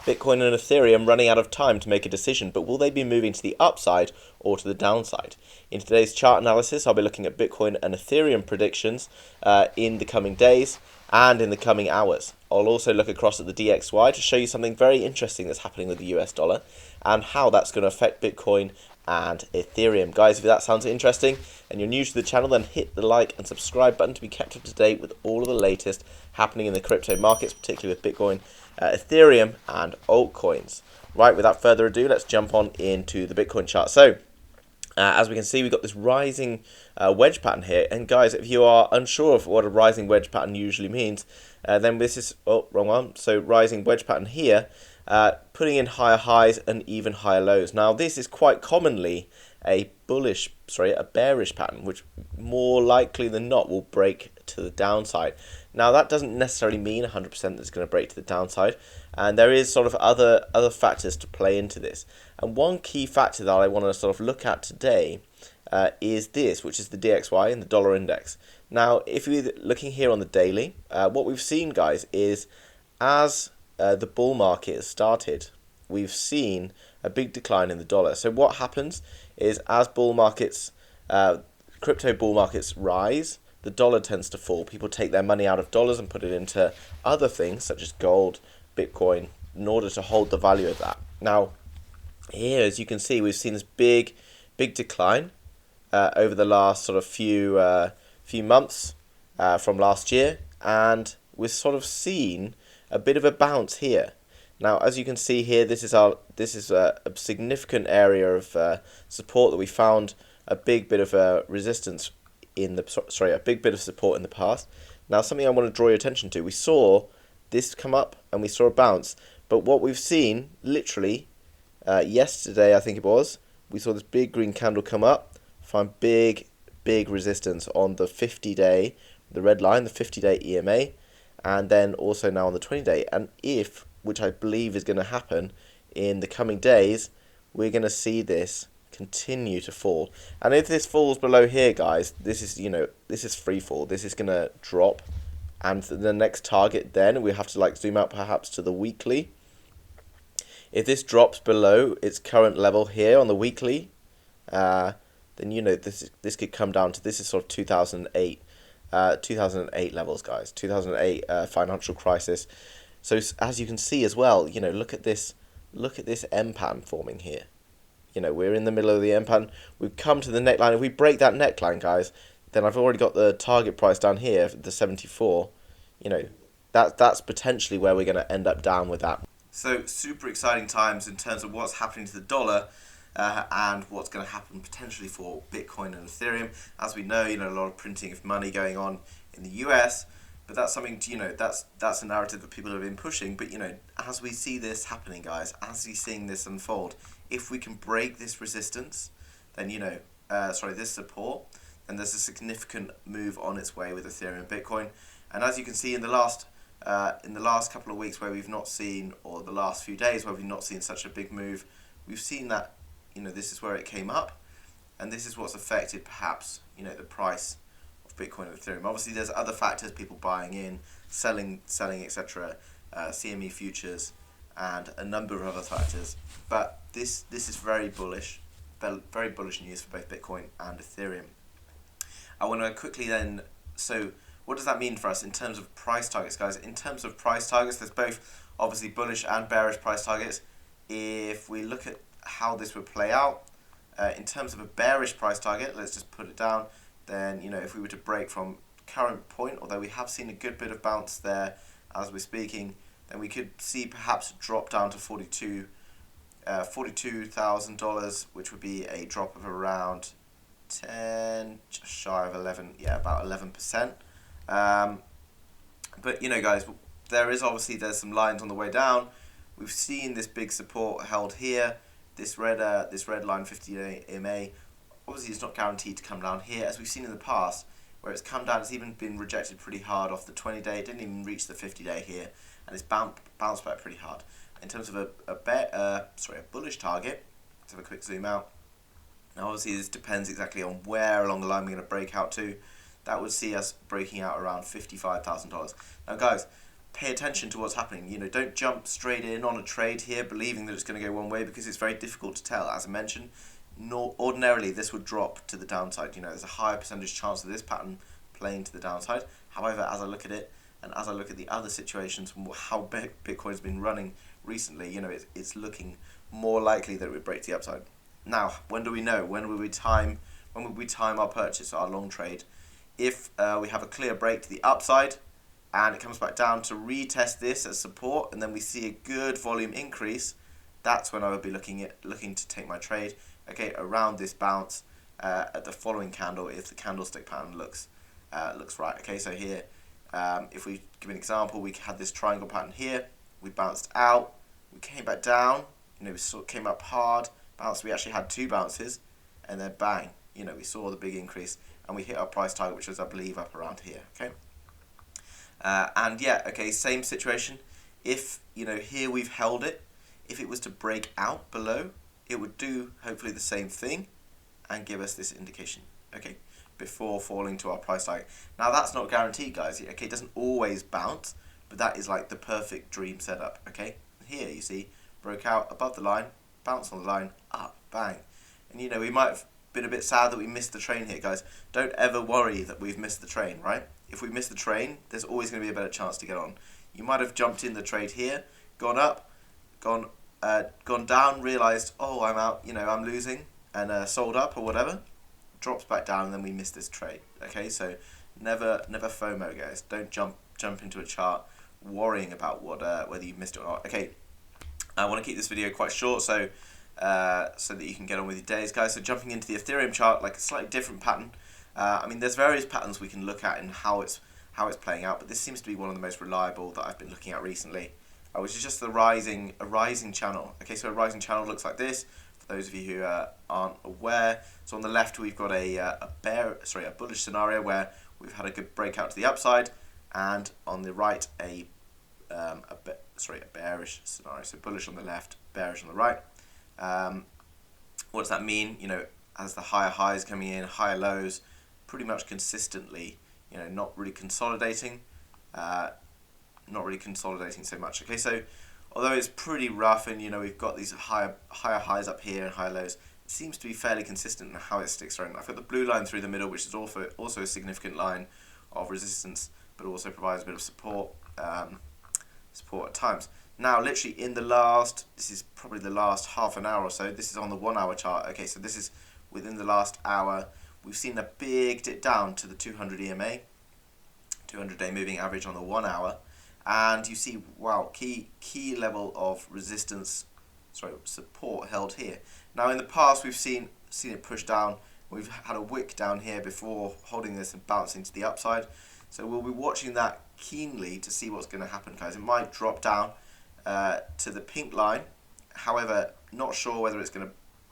Bitcoin and Ethereum running out of time to make a decision, but will they be moving to the upside or to the downside? In today's chart analysis, I'll be looking at Bitcoin and Ethereum predictions in the coming days and in the coming hours. I'll also look across at the DXY to show you something very interesting that's happening with the US dollar and how that's going to affect Bitcoin and Ethereum. Guys, if that sounds interesting and you're new to the channel, then hit the like and subscribe button to be kept up to date with all of the latest happening in the crypto markets, particularly with Bitcoin, Ethereum and altcoins. Right, without further ado, let's jump on into the Bitcoin chart. So, as we can see, we've got this rising wedge pattern here. And guys, if you are unsure of what a rising wedge pattern usually means, then this is, oh, wrong one. So rising wedge pattern here, putting in higher highs and even higher lows. Now, this is quite commonly a bearish pattern, which more likely than not will break to the downside. Now, that doesn't necessarily mean 100% that it's going to break to the downside, and there is sort of other factors to play into this. And one key factor that I want to sort of look at today is this, which is the DXY and the dollar index. Now, if you're looking here on the daily, what we've seen, guys, is as the bull market has started, we've seen a big decline in the dollar. So what happens is as bull markets, crypto bull markets rise, the dollar tends to fall. People take their money out of dollars and put it into other things such as gold, Bitcoin, in order to hold the value of that. Now, here, as you can see, we've seen this big decline over the last sort of few months from last year, and we've sort of seen a bit of a bounce here. Now, as you can see here, this is a significant area of support that we found a big bit of resistance in the a big bit of support in the past. Now, something I want to draw your attention to: we saw this come up and we saw a bounce, but what we've seen literally yesterday, I think it was, we saw this big green candle come up, find big resistance on the 50-day, the red line, the 50-day EMA, and then also now on the 20-day. And if, which I believe is going to happen in the coming days, we're going to see this continue to fall. And if this falls below here, guys, this is free fall. This is going to drop, and the next target, then we have to like zoom out perhaps to the weekly. If this drops below its current level here on the weekly, then this could come down to, this is sort of 2008 levels, guys. 2008 financial crisis. So as you can see as well, look at this M pattern forming here. We're in the middle of the M pattern. We've come to the neckline. If we break that neckline, guys, then I've already got the target price down here, the 74. That's potentially where we're going to end up down with that. So super exciting times in terms of what's happening to the dollar and what's going to happen potentially for Bitcoin and Ethereum. As we know, a lot of printing of money going on in the US, but that's something that's a narrative that people have been pushing. But as we see this happening, guys, as we seeing this unfold, if we can break this resistance, then this support, then there's a significant move on its way with Ethereum and Bitcoin. And as you can see in the last couple of weeks where we've not seen, or the last few days where we've not seen such a big move, we've seen that this is where it came up, and this is what's affected perhaps the price of Bitcoin and Ethereum. Obviously, there's other factors: people buying in, selling, etc., CME futures, and a number of other factors. But this is very bullish news for both Bitcoin and Ethereum. I want to quickly then, so what does that mean for us in terms of price targets, guys? In terms of price targets, there's both obviously bullish and bearish price targets. If we look at how this would play out, in terms of a bearish price target, let's just put it down, then if we were to break from current point, although we have seen a good bit of bounce there as we're speaking, then we could see perhaps a drop down to $42,000, which would be a drop of around 10, just shy of 11, about 11%. But guys, there's some lines on the way down. We've seen this big support held here. This red line, 50-day EMA, obviously it's not guaranteed to come down here, as we've seen in the past, where it's come down. It's even been rejected pretty hard off the 20-day. It didn't even reach the 50-day here, and it's bounced back pretty hard. In terms of a bullish target, let's have a quick zoom out. Now, obviously, this depends exactly on where along the line we're going to break out to. That would see us breaking out around $55,000. Now, guys, pay attention to what's happening. Don't jump straight in on a trade here believing that it's going to go one way, because it's very difficult to tell. As I mentioned, ordinarily this would drop to the downside. There's a higher percentage chance of this pattern playing to the downside. However, as I look at it, and as I look at the other situations, how Bitcoin's been running recently, it's looking more likely that it would break to the upside. Now, when do we know? When would we time our purchase, our long trade? If we have a clear break to the upside and it comes back down to retest this as support, and then we see a good volume increase, that's when I would be looking to take my trade. Okay, around this bounce at the following candle, if the candlestick pattern looks right. Okay, so here, if we give an example, we had this triangle pattern here. We bounced out, we came back down. We sort of came up hard, bounced. We actually had two bounces, and then bang. We saw the big increase, and we hit our price target, which was, I believe, up around here. Okay. And yeah, okay, same situation. If, here we've held it, if it was to break out below, it would do hopefully the same thing and give us this indication, okay, before falling to our price target. Now, that's not guaranteed, guys. Okay, it doesn't always bounce, but that is like the perfect dream setup, okay? Here, you see, broke out above the line, bounced on the line, up, bang. And, we might have been a bit sad that we missed the train here, guys. Don't ever worry that we've missed the train, right? If we miss the train, there's always going to be a better chance to get on. You might have jumped in the trade here, gone up, gone down, realised, oh, I'm out, I'm losing, and sold up or whatever, drops back down, and then we miss this trade. Okay, so never FOMO, guys. Don't jump into a chart worrying about whether you missed it or not. Okay, I want to keep this video quite short, so that you can get on with your days, guys. So jumping into the Ethereum chart, like a slightly different pattern. There's various patterns we can look at and how it's playing out, but this seems to be one of the most reliable that I've been looking at recently, which is just a rising channel. Okay, so a rising channel looks like this. For those of you who aren't aware, so on the left we've got a bullish scenario where we've had a good breakout to the upside, and on the right a bearish scenario. So bullish on the left, bearish on the right. What does that mean? As the higher highs coming in, higher lows, pretty much consistently, not really consolidating so much. Okay, so although it's pretty rough, and we've got these higher highs up here and higher lows, it seems to be fairly consistent in how it sticks around. I've got the blue line through the middle, which is also a significant line of resistance, but also provides a bit of support at times. Now, literally this is probably the last half an hour or so. This is on the 1 hour chart. Okay, so this is within the last hour. We've seen a big dip down to the 200 EMA, 200-day moving average on the 1 hour, and you see, wow, key level of support held here. Now, in the past, we've seen it push down. We've had a wick down here before holding this and bouncing to the upside. So we'll be watching that keenly to see what's going to happen, guys. It might drop down to the pink line. However, not sure whether it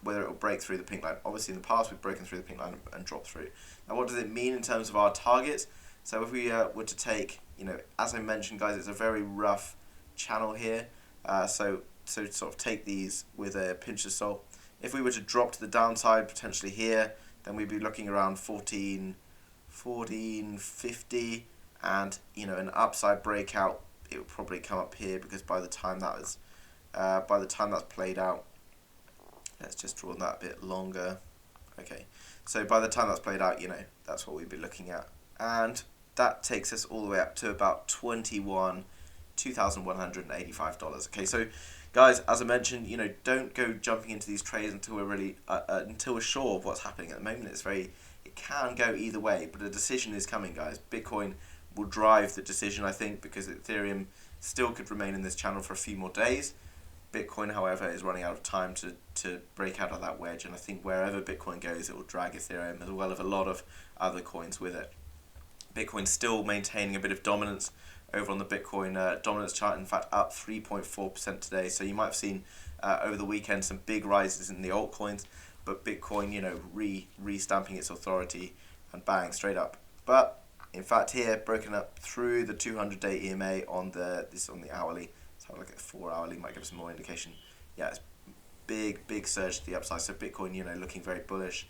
will break through the pink line. Obviously, in the past, we've broken through the pink line and dropped through. Now, what does it mean in terms of our targets? So if we were to take, as I mentioned, guys, it's a very rough channel here. So sort of take these with a pinch of salt. If we were to drop to the downside, potentially here, then we'd be looking around 14.50, and an upside breakout, it would probably come up here, because by the time that's played out, let's just draw that a bit longer. Okay, so by the time that's played out, that's what we'd be looking at, and that takes us all the way up to about $21,185. Okay, so guys, as I mentioned, don't go jumping into these trades until we're sure of what's happening. At the moment, it can go either way, but a decision is coming, guys. Bitcoin will drive the decision, I think, because Ethereum still could remain in this channel for a few more days. Bitcoin, however, is running out of time to break out of that wedge, and I think wherever Bitcoin goes, it will drag Ethereum as well as a lot of other coins with it. Bitcoin's still maintaining a bit of dominance over on the Bitcoin dominance chart, in fact up 3.4% today. So you might have seen over the weekend some big rises in the altcoins, but Bitcoin, re-stamping its authority and bang, straight up. But in fact here, broken up through the 200-day EMA on the hourly. Let's have a look at the 4 hourly, might give us some more indication. Yeah, it's big surge to the upside. So Bitcoin, looking very bullish,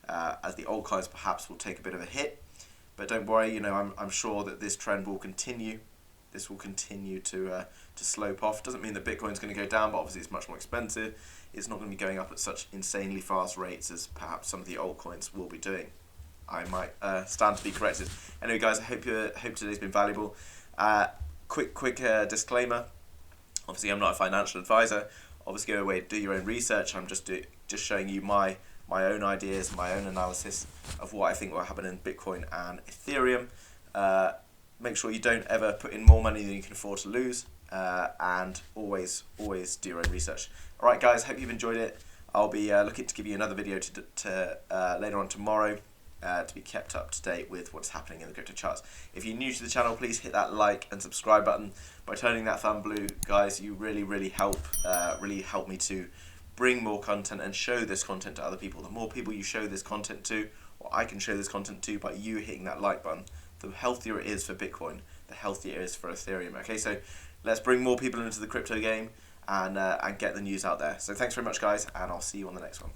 as the altcoins perhaps will take a bit of a hit. But don't worry, I'm sure that this trend will continue. this will continue to slope off. Doesn't mean that Bitcoin's going to go down, but obviously it's much more expensive. It's not going to be going up at such insanely fast rates as perhaps some of the altcoins will be doing. I might stand to be corrected. Anyway, guys, I hope today's been valuable. Quick disclaimer. Obviously, I'm not a financial advisor. Obviously, go away, do your own research. I'm just showing you my own ideas, my own analysis of what I think will happen in Bitcoin and Ethereum. Make sure you don't ever put in more money than you can afford to lose, and always do your own research. All right, guys, hope you've enjoyed it. I'll be looking to give you another video to later on tomorrow to be kept up to date with what's happening in the crypto charts. If you're new to the channel, please hit that like and subscribe button. By turning that thumb blue, guys, you really help me to bring more content and show this content to other people. The more people you show this content to, or I can show this content to by you hitting that like button, the healthier it is for Bitcoin, the healthier it is for Ethereum. Okay, so let's bring more people into the crypto game and get the news out there. So thanks very much, guys, and I'll see you on the next one.